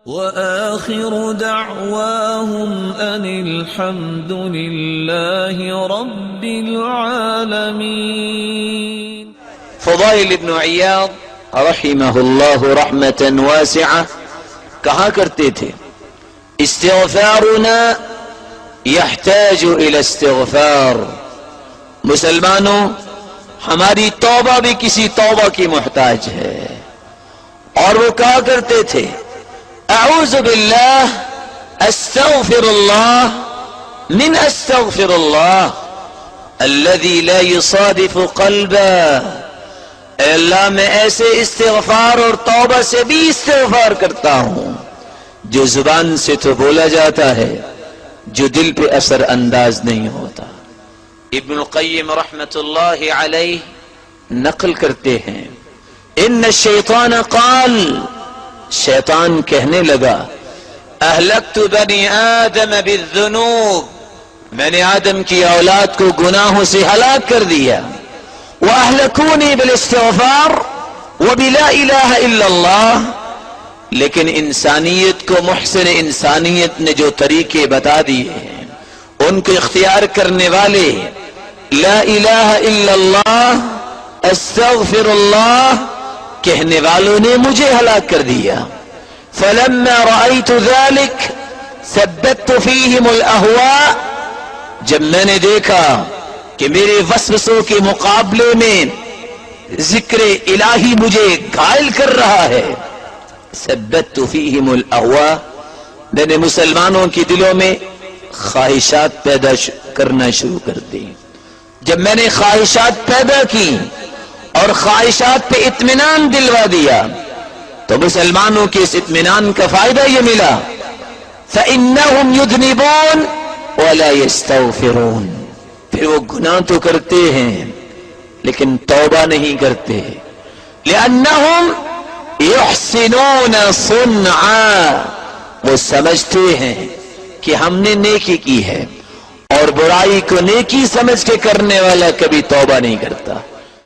وآخر دعواهم أن الحمد لله رب العالمين. فضائل ابن عیاض رحمہ اللہ رحمتا واسعہ کہا کرتے تھے استغفارنا يحتاج الى استغفار. مسلمانوں ہماری توبہ بھی کسی توبہ کی محتاج ہے. اور وہ کہا کرتے تھے اعوذ باللہ استغفر اللہ من استغفر اللہ الذي لا يصادف قلبا. اے اللہ میں ایسے استغفار اور توبہ سے بھی استغفار کرتا ہوں جو زبان سے تو بولا جاتا ہے جو دل پہ اثر انداز نہیں ہوتا. ابن القیم رحمت اللہ علیہ نقل کرتے ہیں ان الشیطان قال، شیطان کہنے لگا اہلکت بنی آدم بالذنوب، میں نے آدم کی اولاد کو گناہوں سے ہلاک کر دیا. وَأَهْلَكُونِي بِالْإِسْتِغْفَارِ وَبِلَا إِلَهَ إِلَّا اللَّهِ. لیکن انسانیت کو محسن انسانیت نے جو طریقے بتا دیے ہیں ان کو اختیار کرنے والے لا الہ الا اللہ استغفر اللہ کہنے والوں نے مجھے ہلاک کر دیا. فلما رأيت ذلك ثبت فيهم الأهواء، جب میں نے دیکھا کہ میرے وسوسوں کے مقابلے میں ذکر الہی مجھے گھائل کر رہا ہے، ثبت فيهم الأهواء، میں نے مسلمانوں کے دلوں میں خواہشات پیدا کرنا شروع کر دی. جب میں نے خواہشات پیدا کی اور خواہشات پہ اطمینان دلوا دیا تو مسلمانوں کے اس اطمینان کا فائدہ یہ ملا فَإِنَّهُمْ يُذْنِبُونَ وَلَا يَسْتَغْفِرُونَ. پھر وہ گناہ تو کرتے ہیں لیکن توبہ نہیں کرتے. لِأَنَّهُمْ يُحْسِنُونَ صُنْعًا، وہ سمجھتے ہیں کہ ہم نے نیکی کی ہے، اور برائی کو نیکی سمجھ کے کرنے والا کبھی توبہ نہیں کرتا.